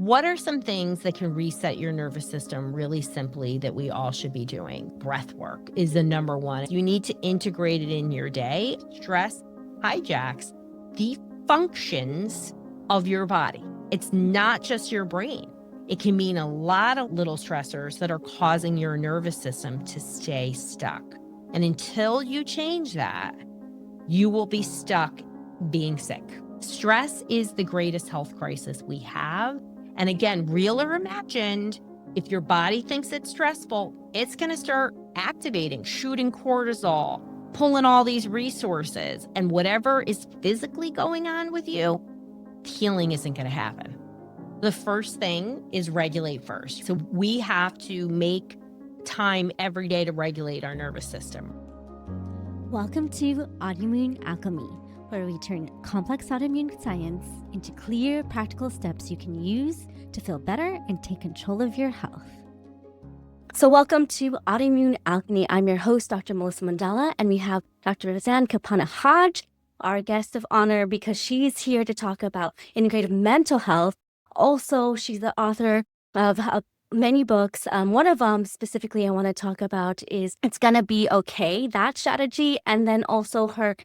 What are some things that can reset your nervous system really simply that we all should be doing? Breathwork is the number one. You need to integrate it in your day. Stress hijacks the functions of your body. It's not just your brain. It can mean a lot of little stressors that are causing your nervous system to stay stuck. And until you change that, you will be stuck being sick. Stress is the greatest health crisis we have. And again, real or imagined, if your body thinks it's stressful, it's going to start activating, shooting cortisol, pulling all these resources. And whatever is physically going on with you, healing isn't going to happen. The first thing is regulate first. So we have to make time every day to regulate our nervous system. Welcome to Autoimmune Alchemy, where we turn complex autoimmune science into clear, practical steps you can use to feel better and take control of your health. So welcome to Autoimmune Alchemy. I'm your host, Dr. Melissa Mandela, and we have Dr. Roseann Capanna-Hodge, our guest of honor, because she's here to talk about integrative mental health. Also, she's the author of many books. One of them specifically I want to talk about is It's Gonna Be Okay, that strategy, and then also her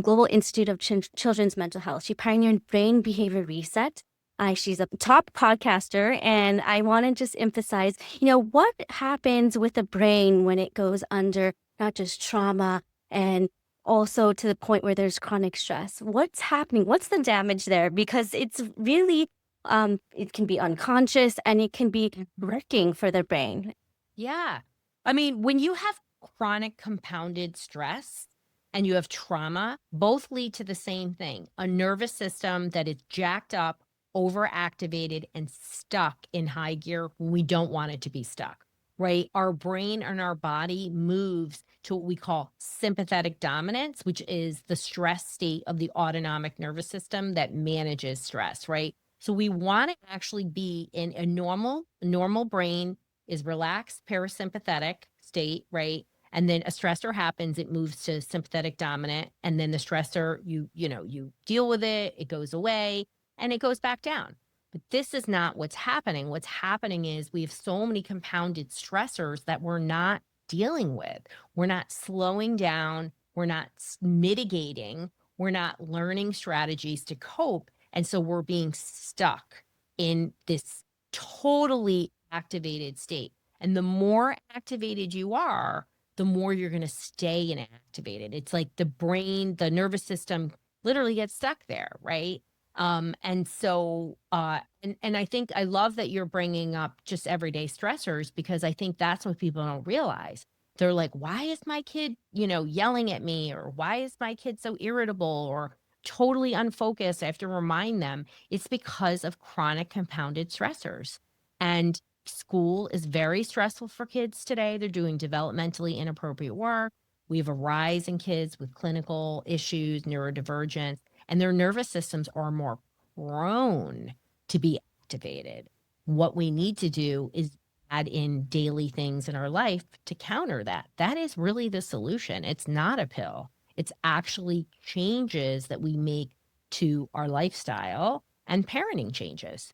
Global Institute of Children's Mental Health. She pioneered brain behavior reset. She's a top podcaster, and I want to just emphasize, what happens with the brain when it goes under not just trauma and also to the point where there's chronic stress. What's happening? What's the damage there? Because it's really it can be unconscious and it can be wrecking for the brain. Yeah. I mean, when you have chronic compounded stress and you have trauma, both lead to the same thing, a nervous system that is jacked up, overactivated, and stuck in high gear when we don't want it to be stuck, right? Our brain and our body moves to what we call sympathetic dominance, which is the stress state of the autonomic nervous system that manages stress, right? So we want to actually be in a normal brain is relaxed parasympathetic state, right? And then a stressor happens, it moves to sympathetic dominant. And then the stressor, you deal with it, it goes away and it goes back down. But this is not what's happening. What's happening is we have so many compounded stressors that we're not dealing with. We're not slowing down. We're not mitigating. We're not learning strategies to cope. And so we're being stuck in this totally activated state. And the more activated you are, the more you're going to stay inactivated. It's like the brain, the nervous system literally gets stuck there, right? And so, and I think I love that you're bringing up just everyday stressors, because I think that's what people don't realize. They're like, why is my kid, yelling at me? Or why is my kid so irritable or totally unfocused? I have to remind them it's because of chronic compounded stressors. And school is very stressful for kids today. They're doing developmentally inappropriate work. We have a rise in kids with clinical issues, neurodivergence, and their nervous systems are more prone to be activated. What we need to do is add in daily things in our life to counter that. That is really the solution. It's not a pill. It's actually changes that we make to our lifestyle and parenting changes.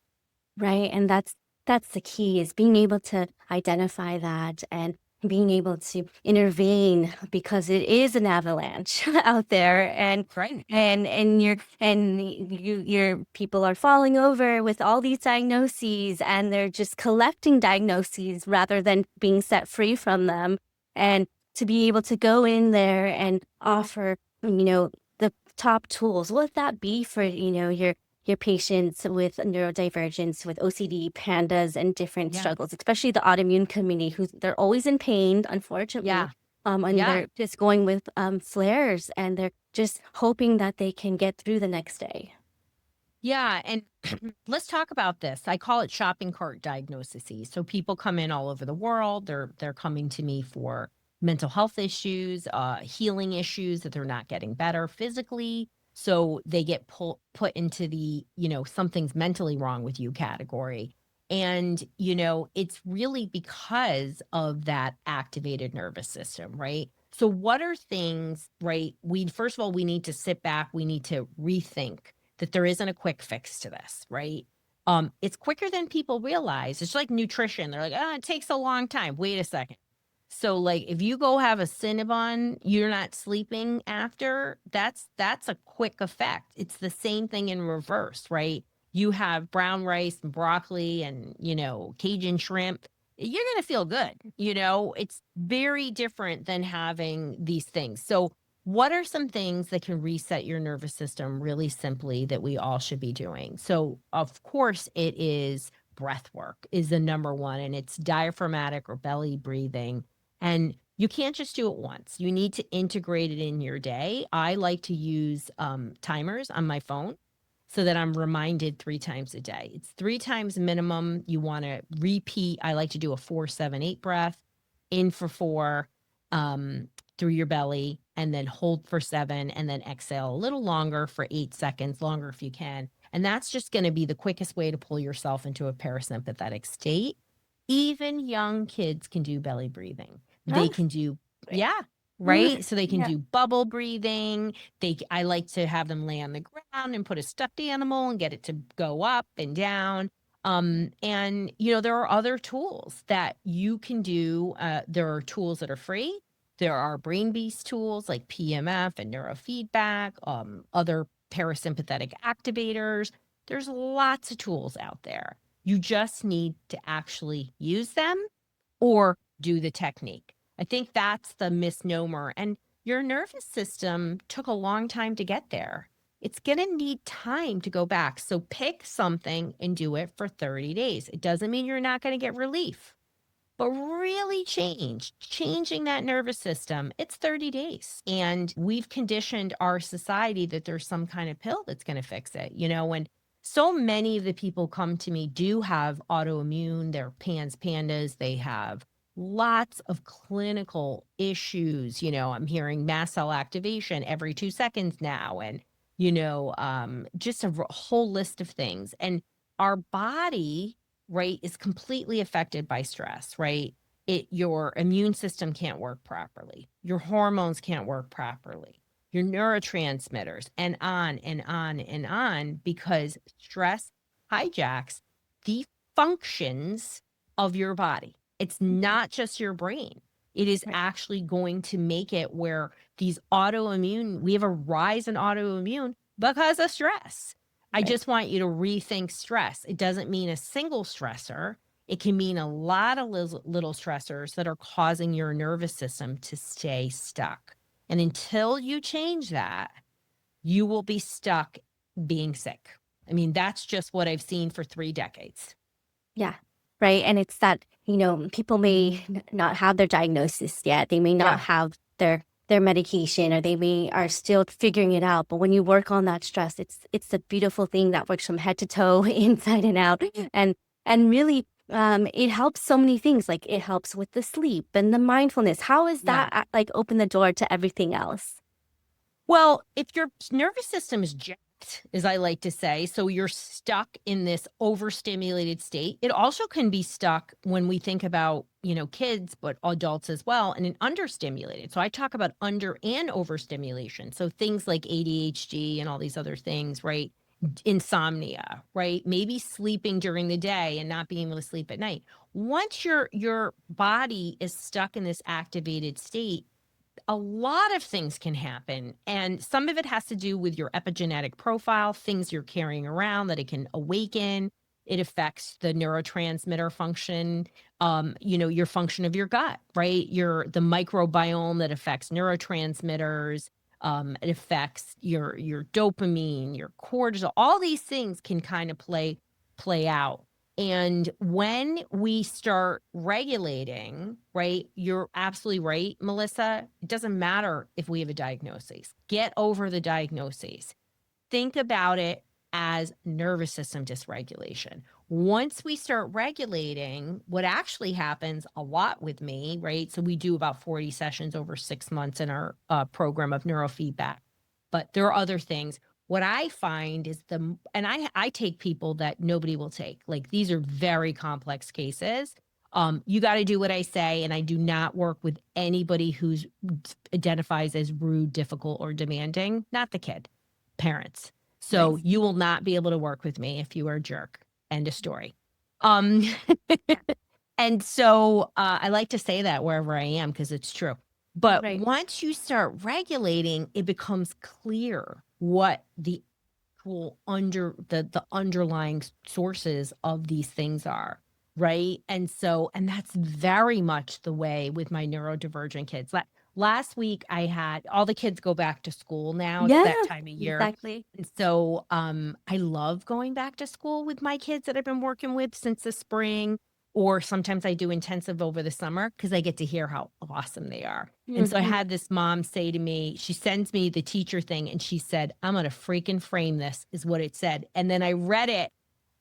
Right. And that's the key, is being able to identify that and being able to intervene, because it is an avalanche out there, and Right. and your people are falling over with all these diagnoses, and they're just collecting diagnoses rather than being set free from them. And to be able to go in there and offer, the top tools, what would that be for, your patients with neurodivergence, with OCD, PANDAS, and different struggles, especially the autoimmune community, they're always in pain, unfortunately. And they're just going with flares, and they're just hoping that they can get through the next day. Yeah. And let's talk about this. I call it shopping cart diagnoses. So people come in all over the world. They're coming to me for mental health issues, healing issues that they're not getting better physically. So they get put into the, something's mentally wrong with you category. And, it's really because of that activated nervous system, right? So what are things, right? First of all, we need to sit back. We need to rethink that there isn't a quick fix to this, right? It's quicker than people realize. It's like nutrition. They're like, oh, it takes a long time. Wait a second. So like if you go have a Cinnabon, you're not sleeping after, that's a quick effect. It's the same thing in reverse, right? You have brown rice and broccoli and, Cajun shrimp. You're going to feel good. It's very different than having these things. So what are some things that can reset your nervous system really simply that we all should be doing? So of course it is breath work is the number one, and it's diaphragmatic or belly breathing. And you can't just do it once. You need to integrate it in your day. I like to use timers on my phone so that I'm reminded 3 times a day. It's 3 times minimum. You want to repeat. I like to do a 4-7-8 breath, in for 4, through your belly, and then hold for 7, and then exhale a little longer for 8 seconds, longer if you can. And that's just going to be the quickest way to pull yourself into a parasympathetic state. Even young kids can do belly breathing. They can do, yeah, right? So they can do bubble breathing. I like to have them lay on the ground and put a stuffed animal and get it to go up and down. And there are other tools that you can do. There are tools that are free. There are brain beast tools like PMF and Neurofeedback, other parasympathetic activators. There's lots of tools out there. You just need to actually use them or do the technique. I think that's the misnomer. And your nervous system took a long time to get there. It's going to need time to go back. So pick something and do it for 30 days. It doesn't mean you're not going to get relief, but really changing that nervous system, it's 30 days. And we've conditioned our society that there's some kind of pill that's going to fix it, and so many of the people come to me do have autoimmune, they're PANDAS, they have lots of clinical issues. I'm hearing mast cell activation every 2 seconds now, and, just a whole list of things. And our body, right, is completely affected by stress, right? Your immune system can't work properly. Your hormones can't work properly. Your neurotransmitters, and on and on and on, because stress hijacks the functions of your body. It's not just your brain. It is actually going to make it where we have a rise in autoimmune because of stress. I just want you to rethink stress. It doesn't mean a single stressor. It can mean a lot of little stressors that are causing your nervous system to stay stuck. And until you change that, you will be stuck being sick. I mean, that's just what I've seen for 3 decades. Yeah. Right. And it's that, people may not have their diagnosis yet. They may not have their medication, or are still figuring it out. But when you work on that stress, it's a beautiful thing that works from head to toe, inside and out. And really, it helps so many things. Like it helps with the sleep and the mindfulness. How is that open the door to everything else? Well, if your nervous system is jacked, as I like to say, so you're stuck in this overstimulated state. It also can be stuck when we think about, kids, but adults as well, and an understimulated. So I talk about under and overstimulation. So things like ADHD and all these other things, right? Insomnia, right? Maybe sleeping during the day and not being able to sleep at night. Once your body is stuck in this activated state, a lot of things can happen. And some of it has to do with your epigenetic profile, things you're carrying around that it can awaken. It affects the neurotransmitter function, your function of your gut, right? The microbiome that affects neurotransmitters. It affects your dopamine, your cortisol. All these things can kind of play out. And when we start regulating, right, you're absolutely right, Melissa. It doesn't matter if we have a diagnosis. Get over the diagnosis. Think about it as nervous system dysregulation. Once we start regulating, what actually happens a lot with me, right? So we do about 40 sessions over 6 months in our program of neurofeedback. But there are other things. What I find is and I take people that nobody will take. Like these are very complex cases. You got to do what I say. And I do not work with anybody who's identifies as rude, difficult, or demanding. Not the kid, parents. So you will not be able to work with me if you are a jerk. End of story. Um, and so I like to say that wherever I am because it's true. But Right. once you start regulating, it becomes clear what the the underlying sources of these things are, right? And so, and that's very much the way with my neurodivergent kids. Last week I had all the kids go back to school now. It's Yeah, that time of year. exactly. And so I love going back to school with my kids that I've been working with since the spring, or sometimes I do intensive over the summer because I get to hear how awesome they are. And so I Mhm. had this mom say to me, she sends me the teacher thing and she said, I'm going to freaking frame this, is what it said. And then I read it,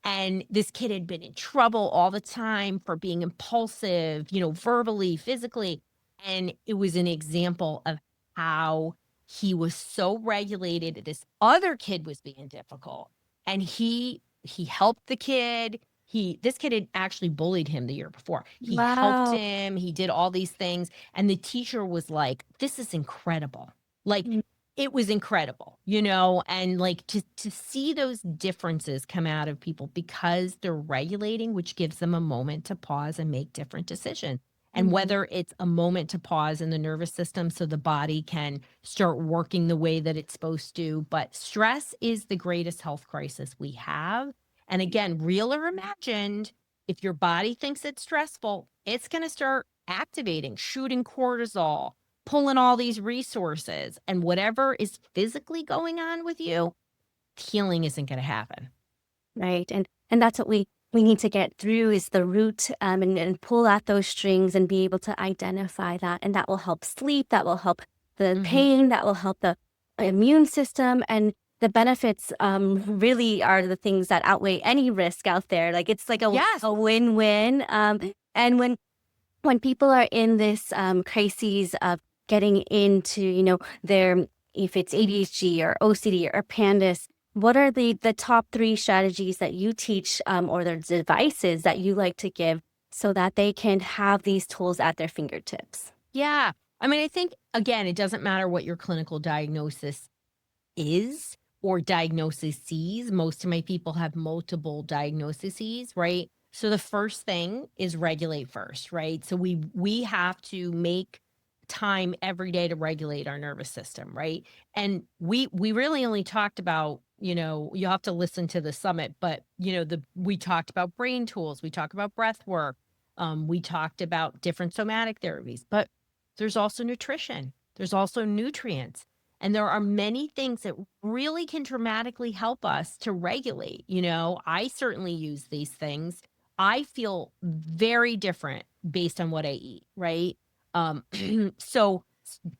and this kid had been in trouble all the time for being impulsive, verbally, physically. And it was an example of how he was so regulated. This other kid was being difficult, and he helped the kid. This kid had actually bullied him the year before. He helped Wow. him. He did all these things. And the teacher was like, this is incredible. Like, Mm. it was incredible, and like to see those differences come out of people because they're regulating, which gives them a moment to pause and make different decisions. And Mhm. whether it's a moment to pause in the nervous system so the body can start working the way that it's supposed to. But stress is the greatest health crisis we have. And again, real or imagined, if your body thinks it's stressful, it's going to start activating, shooting cortisol, pulling all these resources, and whatever is physically going on with you, healing isn't going to happen. Right. And that's what we need to get through is the root, and pull at those strings and be able to identify that. And that will help sleep, that will help the Hmm. pain, that will help the immune system. And the benefits really are the things that outweigh any risk out there. Like it's like Yes. a win-win. And when people are in this crises of getting into, their, if it's ADHD or OCD or PANDAS, what are the top three strategies that you teach, or the devices that you like to give so that they can have these tools at their fingertips? Yeah. I mean, I think, again, it doesn't matter what your clinical diagnosis is or diagnoses. Most of my people have multiple diagnoses, right? So the first thing is regulate first, right? So we have to make time every day to regulate our nervous system, right? And we really only talked about, you have to listen to the summit, but we talked about brain tools, we talked about breath work, we talked about different somatic therapies, but there's also nutrition, there's also nutrients. And there are many things that really can dramatically help us to regulate. I certainly use these things. I feel very different based on what I eat, right? Um, so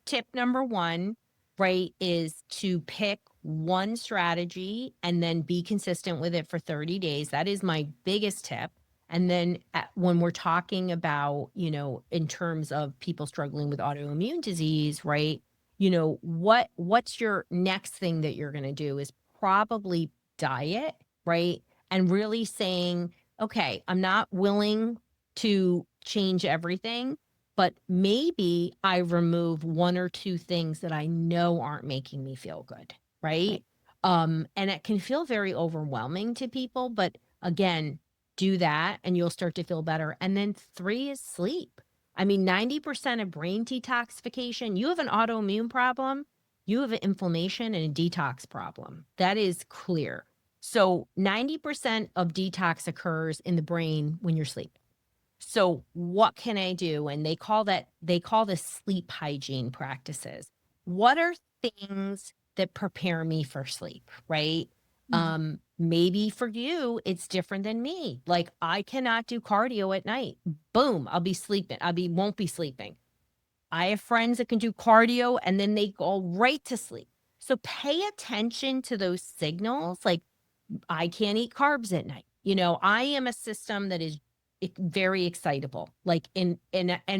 tip number one, right, is to pick one strategy and then be consistent with it for 30 days. That is my biggest tip. And then when we're talking about, in terms of people struggling with autoimmune disease, right? What's your next thing that you're going to do is probably diet, right? And really saying, okay, I'm not willing to change everything, but maybe I remove one or two things that I know aren't making me feel good, right? Right. And it can feel very overwhelming to people, but again, do that and you'll start to feel better. And then three is sleep. I mean, 90% of brain detoxification, you have an autoimmune problem, you have an inflammation and a detox problem. That is clear. So 90% of detox occurs in the brain when you're sleeping. So what can I do? And they call this sleep hygiene practices. What are things that prepare me for sleep, right? Mhm. Maybe for you, it's different than me. Like I cannot do cardio at night. Boom, I'll be sleeping. Won't be sleeping. I have friends that can do cardio and then they go right to sleep. So pay attention to those signals. Like I can't eat carbs at night. I am a system that is very excitable. Like and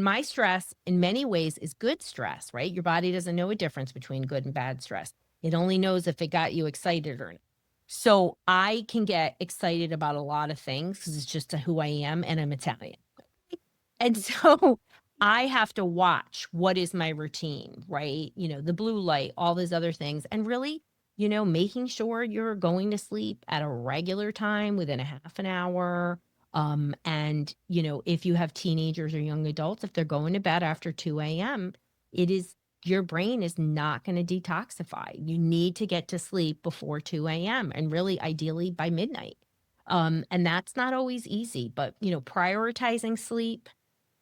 my stress in many ways is good stress, right? Your body doesn't know a difference between good and bad stress. It only knows if it got you excited or not. So I can get excited about a lot of things because it's just who I am and I'm Italian. And so I have to watch what is my routine, right? The blue light, all those other things, and really making sure you're going to sleep at a regular time within a half an hour. And, if you have teenagers or young adults, if they're going to bed after 2 a.m., your brain is not going to detoxify. You need to get to sleep before 2 a.m. and really ideally by midnight. And that's not always easy, but, prioritizing sleep,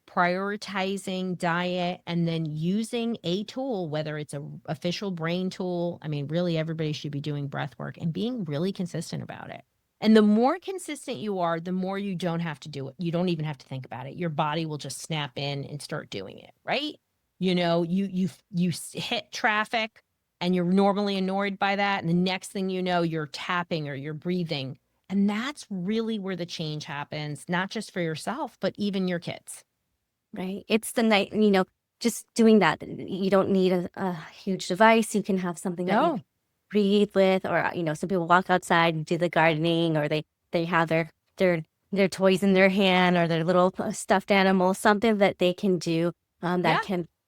prioritizing diet, and then using a tool, whether it's a official brain tool. I mean, really everybody should be doing breath work and being really consistent about it. And the more consistent you are, the more you don't have to do it. You don't even have to think about it. Your body will just snap in and start doing it, right? You hit traffic and you're normally annoyed by that, and the next thing you know, you're tapping or you're breathing. And that's really where the change happens, not just for yourself, but even your kids. Right. It's the night, just doing that. You don't need a huge device. You can have something that you No. can breathe with, or, some people walk outside and do the gardening, or they have their toys in their hand, or their little stuffed animal, something that they can do, Yeah.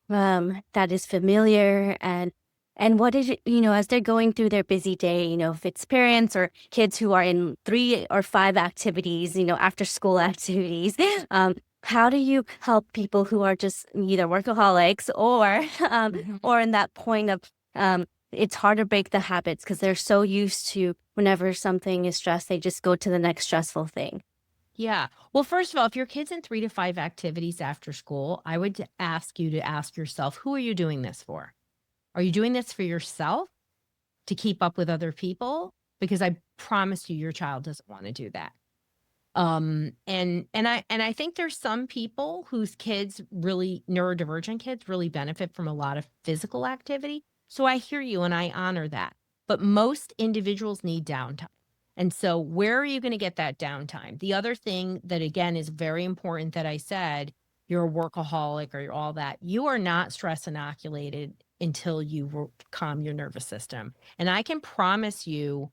that is familiar. And what is it, as they're going through their busy day, if it's parents or kids who are in 3 or 5 activities, after school activities, how do you help people who are just either workaholics or in that point of, it's hard to break the habits because they're so used to whenever something is stressed, they just go to the next stressful thing. Yeah. Well, first of all, if your kid's in 3 to 5 activities after school, I would ask you to ask yourself, who are you doing this for? Are you doing this for yourself to keep up with other people? Because I promise you, your child doesn't want to do that. And I think there's some people whose kids really, neurodivergent kids really benefit from a lot of physical activity. So I hear you and I honor that. But most individuals need downtime. And so where are you going to get that downtime? The other thing that, again, is very important that I said, you're a workaholic or you're all that, you are not stress inoculated until you calm your nervous system. And I can promise you,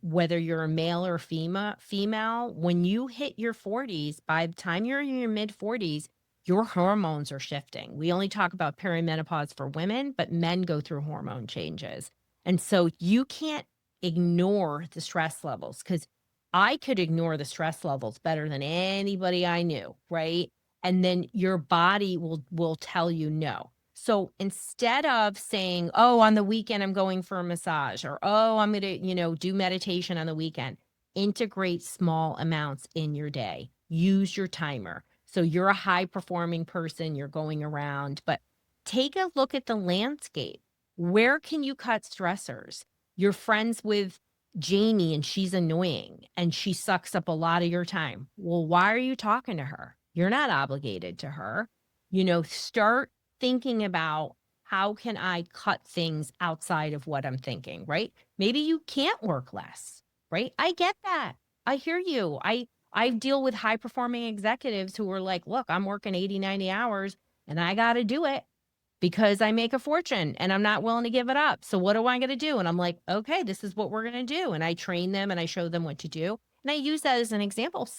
whether you're a male or female, when you hit your 40s, by the time you're in your mid 40s, your hormones are shifting. We only talk about perimenopause for women, but men go through hormone changes. And so you can't ignore the stress levels, because I could ignore the stress levels better than anybody I knew, right? And then your body will tell you no. So instead of saying, oh, on the weekend, I'm going for a massage, or, oh, I'm going to, do meditation on the weekend, integrate small amounts in your day. Use your timer. So you're a high performing person, you're going around, but take a look at the landscape. Where can you cut stressors? You're friends with Jamie and she's annoying and she sucks up a lot of your time. Well, why are you talking to her? You're not obligated to her. Start thinking about, how can I cut things outside of what I'm thinking, right? Maybe you can't work less, right? I get that. I hear you. I deal with high performing executives who are like, look, I'm working 80, 90 hours and I got to do it because I make a fortune and I'm not willing to give it up. So what am I going to do? And I'm like, okay, this is what we're going to do. And I train them and I show them what to do. And I use that as an example.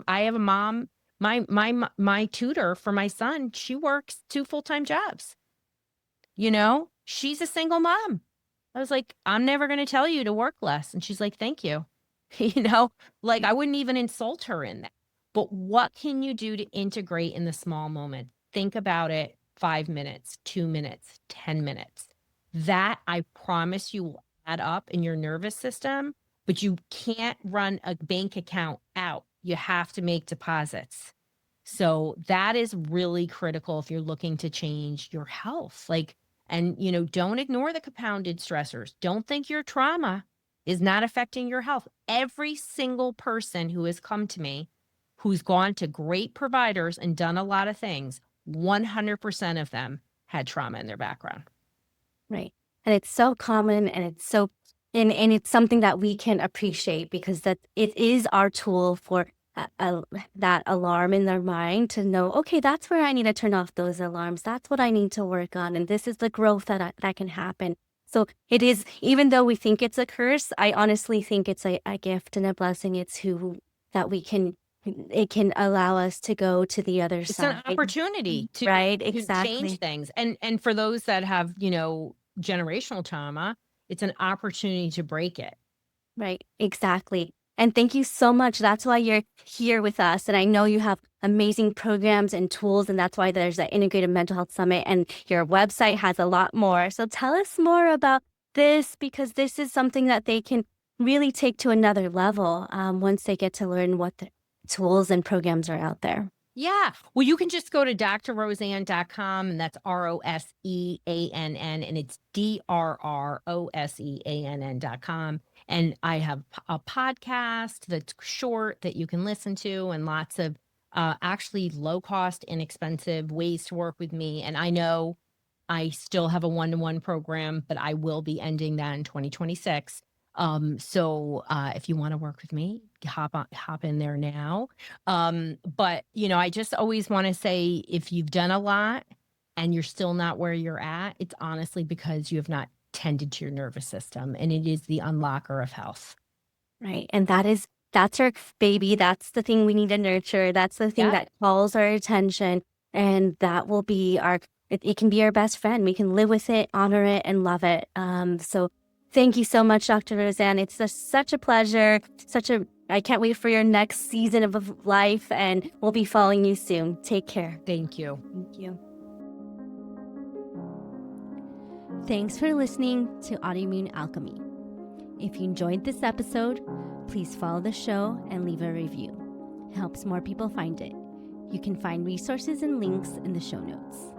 I have a mom, my tutor for my son, she works 2 full-time jobs. She's a single mom. I was like, I'm never going to tell you to work less. And she's like, thank you. I wouldn't even insult her in that. But what can you do to integrate in the small moment? Think about it. 5 minutes, 2 minutes, 10 minutes. That, I promise you, will add up in your nervous system, but you can't run a bank account out. You have to make deposits. So that is really critical if you're looking to change your health. Don't ignore the compounded stressors. Don't think your trauma is not affecting your health. Every single person who has come to me, who's gone to great providers and done a lot of things, 100% of them had trauma in their background. Right. And it's so common, and it's so, and it's something that we can appreciate, because that it is our tool for that alarm in their mind to know, okay, that's where I need to turn off those alarms. That's what I need to work on. And this is the growth that can happen. So it is, even though we think it's a curse, I honestly think it's a gift and a blessing. It's it can allow us to go to the other side. It's an opportunity to, right, to exactly. change things. And for those that have, generational trauma, It's an opportunity to break it. Right, exactly. And thank you so much. That's why you're here with us. And I know you have amazing programs and tools, and that's why there's the Integrated Mental Health Summit, and your website has a lot more. So tell us more about this, because this is something that they can really take to another level once they get to learn what the tools and programs are out there. Yeah. Well, you can just go to drroseann.com, and that's Roseann, and it's DRROSEANN.com. And I have a podcast that's short that you can listen to, and lots of actually low cost, inexpensive ways to work with me. And I know I still have a one-to-one program, but I will be ending that in 2026. So if you want to work with me, hop in there now. But I just always want to say, if you've done a lot and you're still not where you're at, it's honestly because you have not tended to your nervous system, and it is the unlocker of health. Right. And that's our baby. That's the thing we need to nurture. That's the thing Yeah. that calls our attention. And that will be it can be our best friend. We can live with it, honor it, and love it. So thank you so much, Dr. Roseann. It's such a pleasure. I can't wait for your next season of life, and we'll be following you soon. Take care. Thank you. Thank you. Thanks for listening to Autoimmune Alchemy. If you enjoyed this episode, please follow the show and leave a review. It helps more people find it. You can find resources and links in the show notes.